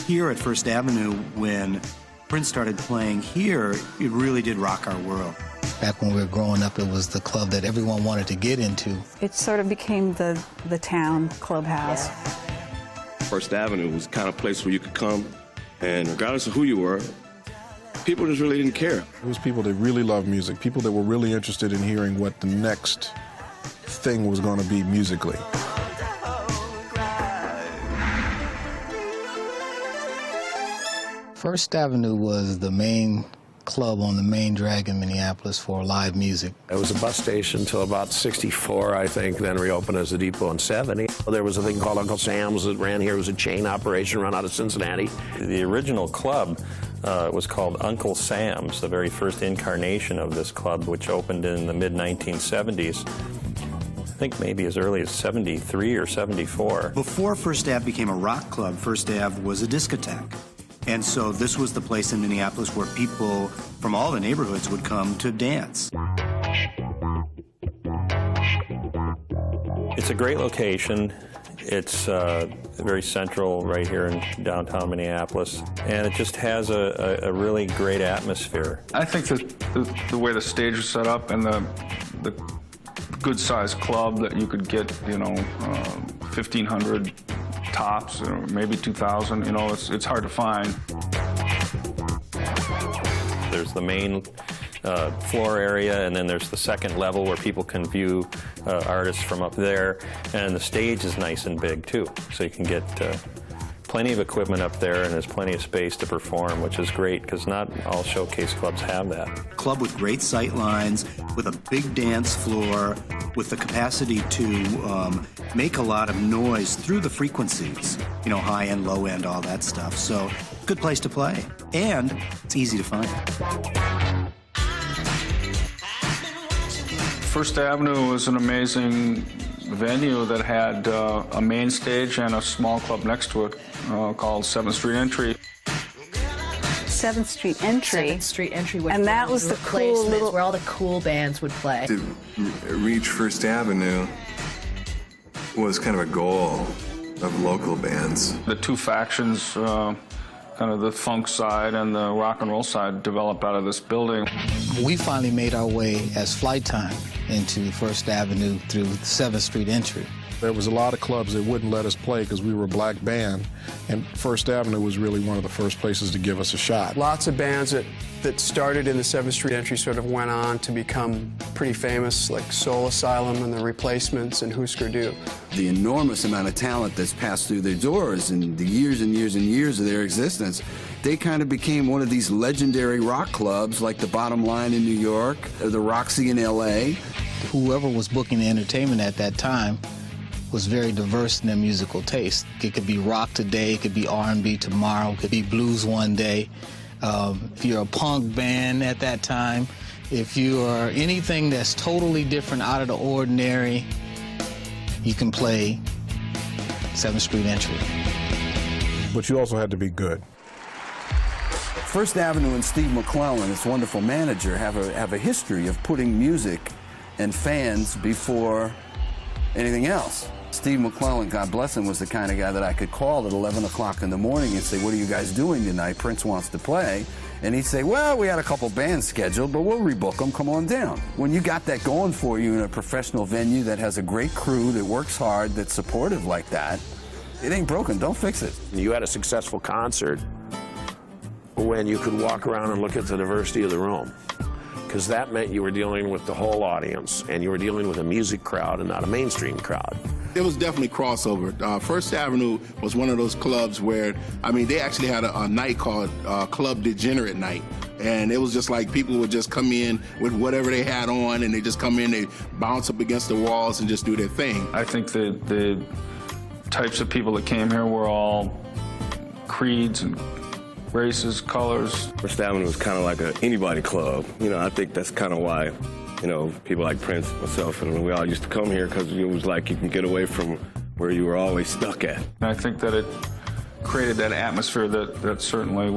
here at First Avenue, when Prince started playing here, it really did rock our world. Back when we were growing up, it was the club that everyone wanted to get into. It sort of became the town clubhouse. First Avenue was the kind of place where you could come, and regardless of who you were, people just really didn't care. It was people that really loved music, people that were really interested in hearing what the next thing was going to be musically. First Avenue was the main club on the main drag in Minneapolis for live music. It was a bus station until about 64, I think, then reopened as a depot in 70. There was a thing called Uncle Sam's that ran here. It was a chain operation run out of Cincinnati. The original club was called Uncle Sam's, the very first incarnation of this club, which opened in the mid-1970s. I think maybe as early as 73 or 74. Before First Ave became a rock club, First Ave was a discotheque. And so this was the place in Minneapolis where people from all the neighborhoods would come to dance. It's a great location. It's very central right here in downtown Minneapolis, and it just has a really great atmosphere. I think that the way the stage was set up and the good-sized club that you could get, 1,500 tops, maybe 2,000, it's hard to find. There's the main floor area, and then there's the second level where people can view artists from up there, and the stage is nice and big too, so you can get plenty of equipment up there, and there's plenty of space to perform, which is great because not all showcase clubs have that. Club with great sight lines, with a big dance floor, with the capacity to make a lot of noise through the frequencies, high end, low end, all that stuff. So, good place to play, and it's easy to find. First Avenue was an amazing venue that had a main stage and a small club next to it called 7th Street Entry. 7th Street Entry. 7th Street Entry, and that was the cool little where all the cool bands would play. To reach First Avenue was kind of a goal of local bands. The two factions, kind of the funk side and the rock and roll side, developed out of this building. We finally made our way as Flight Time into First Avenue through 7th Street Entry. There was a lot of clubs that wouldn't let us play because we were a black band, and First Avenue was really one of the first places to give us a shot. Lots of bands that started in the 7th Street Entry sort of went on to become pretty famous, like Soul Asylum and The Replacements and Husker Du. The enormous amount of talent that's passed through their doors in the years and years and years of their existence, they kind of became one of these legendary rock clubs like the Bottom Line in New York, or the Roxy in L.A. Whoever was booking the entertainment at that time was very diverse in their musical taste. It could be rock today, it could be R&B tomorrow, it could be blues one day. If you're a punk band at that time, if you are anything that's totally different, out of the ordinary, you can play 7th Street Entry. But you also had to be good. First Avenue and Steve McClellan, its wonderful manager, have a history of putting music and fans before anything else. Steve McClellan, God bless him, was the kind of guy that I could call at 11 o'clock in the morning and say, what are you guys doing tonight? Prince wants to play. And he'd say, well, we had a couple bands scheduled, but we'll rebook them, come on down. When you got that going for you in a professional venue that has a great crew, that works hard, that's supportive like that, it ain't broken, don't fix it. You had a successful concert when you could walk around and look at the diversity of the room, because that meant you were dealing with the whole audience, and you were dealing with a music crowd and not a mainstream crowd. It was definitely crossover. First Avenue was one of those clubs where, they actually had a night called Club Degenerate Night. And it was just like people would just come in with whatever they had on, and they just come in, they bounce up against the walls and just do their thing. I think the types of people that came here were all creeds and races, colors. First Avenue was kind of like an anybody club. I think that's kind of why, people like Prince, myself, and we all used to come here because it was like you can get away from where you were always stuck at. I think that it created that atmosphere that certainly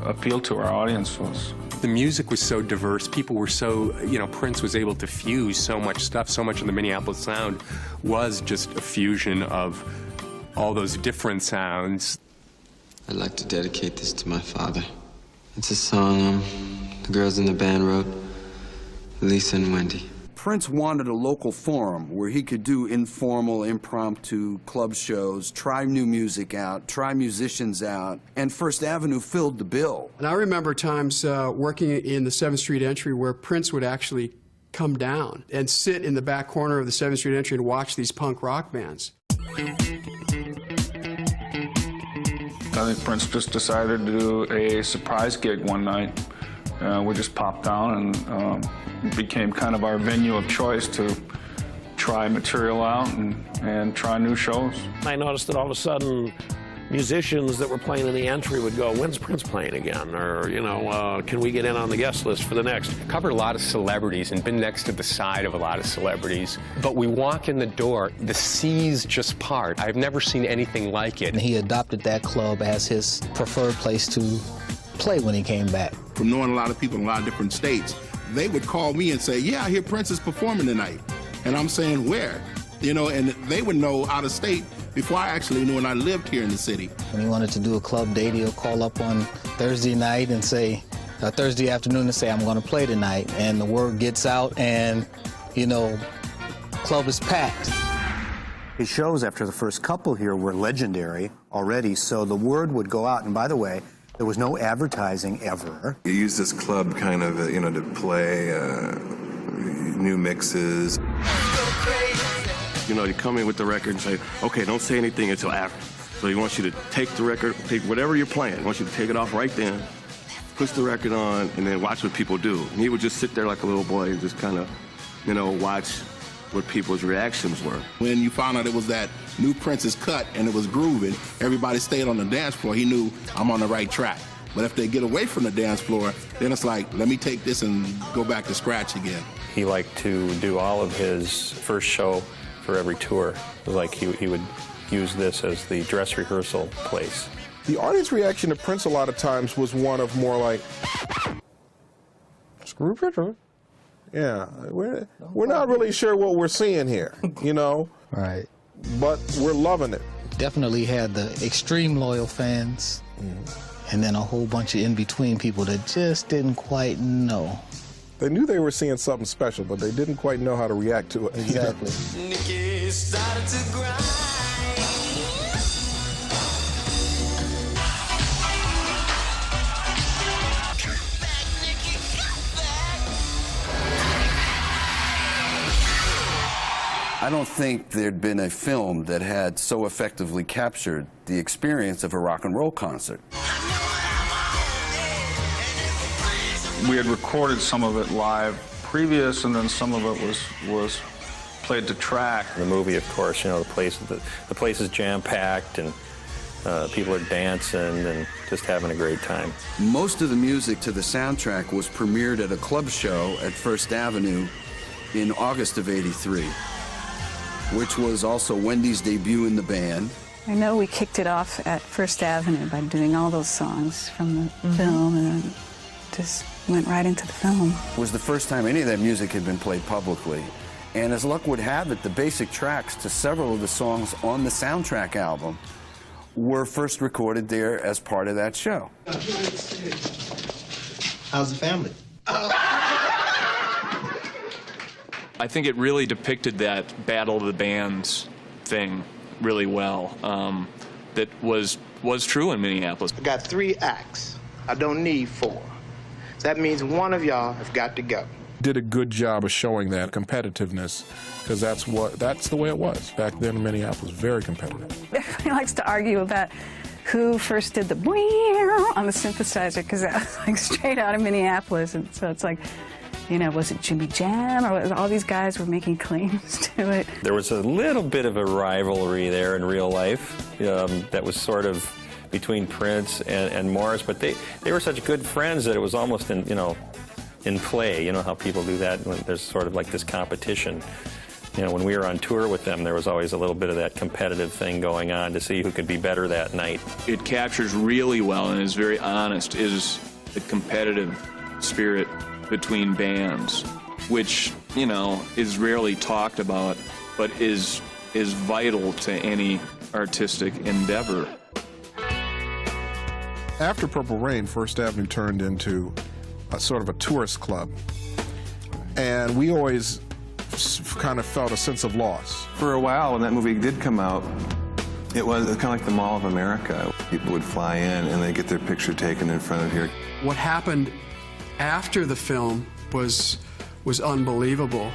appealed to our audience was. The music was so diverse. People were so, Prince was able to fuse so much stuff. So much of the Minneapolis sound was just a fusion of all those different sounds. I'd like to dedicate this to my father. It's a song the girls in the band wrote, Lisa and Wendy. Prince wanted a local forum where he could do informal, impromptu club shows, try new music out, try musicians out, and First Avenue filled the bill. And I remember times working in the 7th Street entry where Prince would actually come down and sit in the back corner of the 7th Street entry and watch these punk rock bands. I think Prince just decided to do a surprise gig one night. We just popped down and it became kind of our venue of choice to try material out and try new shows. I noticed that all of a sudden musicians that were playing in the entry would go, when's Prince playing again? Or, you know, can we get in on the guest list for the next? Covered a lot of celebrities and been next to the side of a lot of celebrities. But we walk in the door, the seas just part. I've never seen anything like it. And he adopted that club as his preferred place to play when he came back. From knowing a lot of people in a lot of different states, they would call me and say, yeah, I hear Prince is performing tonight. And I'm saying, where? You know, and they would know out of state before I actually knew when I lived here in the city. When he wanted to do a club date, he'll call up on Thursday night and say, Thursday afternoon and say, I'm going to play tonight. And the word gets out and, you know, club is packed. His shows after the first couple here were legendary already, so the word would go out. And by the way, there was no advertising ever. You use this club kind of, you know, to play new mixes. You know, you come in with the record and say, okay, don't say anything until after. So he wants you to take the record, take whatever you're playing, he wants you to take it off right then, push the record on, and then watch what people do. And he would just sit there like a little boy and just kind of, you know, watch what people's reactions were. When you found out it was that new Prince's cut and it was grooving, everybody stayed on the dance floor. He knew I'm on the right track. But if they get away from the dance floor, then it's like, let me take this and go back to scratch again. He liked to do all of his first show for every tour. Like he would use this as the dress rehearsal place. The audience reaction to Prince a lot of times was one of more like, screw Prince. Yeah, we're not really sure what we're seeing here, you know? Right. But we're loving it. Definitely had the extreme loyal fans, and then a whole bunch of in-between people that just didn't quite know. They knew they were seeing something special, but they didn't quite know how to react to it. Exactly. Nikki started to grind. I don't think there'd been a film that had so effectively captured the experience of a rock and roll concert. We had recorded some of it live previous, and then some of it was played to track. The movie, of course, you know, the place is jam-packed and people are dancing and just having a great time. Most of the music to the soundtrack was premiered at a club show at First Avenue in August of '83, which was also Wendy's debut in the band. I know we kicked it off at First Avenue by doing all those songs from the film, and then just went right into the film. It was the first time any of that music had been played publicly. And as luck would have it, the basic tracks to several of the songs on the soundtrack album were first recorded there as part of that show. How's the family? I think it really depicted that Battle of the Bands thing really well. That was true in Minneapolis. I got 3 acts. I don't need 4. That means one of y'all have got to go. Did a good job of showing that competitiveness, because that's the way it was back then in Minneapolis. Very competitive. Everybody likes to argue about who first did the on the synthesizer, because that was like straight out of Minneapolis, and so it's like, you know, was it Jimmy Jam, or was all these guys were making claims to it? There was a little bit of a rivalry there in real life that was sort of between Prince and Morris, but they were such good friends that it was almost in play. You know how people do that when there's sort of like this competition. You know, when we were on tour with them, there was always a little bit of that competitive thing going on to see who could be better that night. It captures really well and is very honest is the competitive spirit between bands, which, you know, is rarely talked about, but is vital to any artistic endeavor. After Purple Rain, First Avenue turned into a sort of a tourist club. And we always kind of felt a sense of loss. For a while, when that movie did come out, it was kind of like the Mall of America. People would fly in and they'd get their picture taken in front of here. What happened after the film was unbelievable.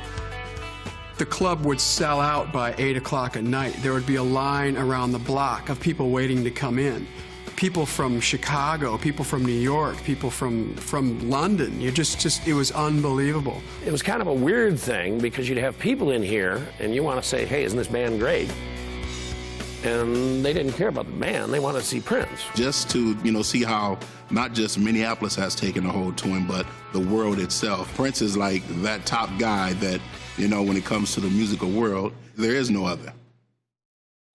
The club would sell out by 8 o'clock at night. There would be a line around the block of people waiting to come in. People from Chicago, people from New York, people from London. It was unbelievable. It was kind of a weird thing because you'd have people in here and you want to say, hey, isn't this band great? And they didn't care about the band. They wanted to see Prince. Just to, see how not just Minneapolis has taken a hold to him, but the world itself. Prince is like that top guy that, when it comes to the musical world, there is no other.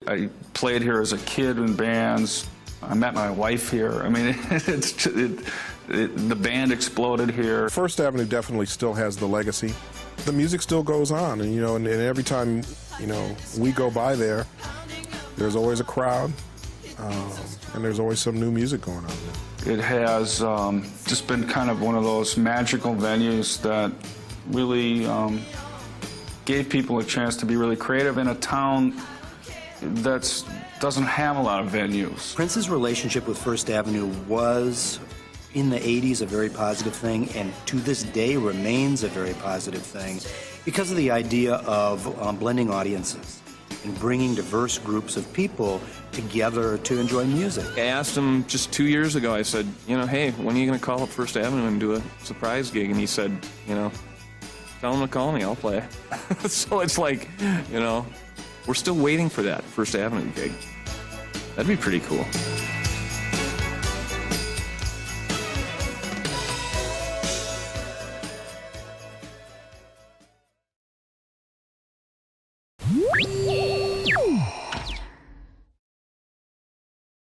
I played here as a kid in bands. I met my wife here. I mean, the band exploded here. First Avenue definitely still has the legacy. The music still goes on, and and every time we go by there, there's always a crowd, and there's always some new music going on. It has just been kind of one of those magical venues that really gave people a chance to be really creative in a town that doesn't have a lot of venues. Prince's relationship with First Avenue was, in the 80s, a very positive thing, and to this day remains a very positive thing because of the idea of blending audiences and bringing diverse groups of people together to enjoy music. I asked him just 2 years ago, I said, hey, when are you going to call up First Avenue and do a surprise gig? And he said, tell him to call me, I'll play. So it's like, we're still waiting for that First Avenue gig. That'd be pretty cool.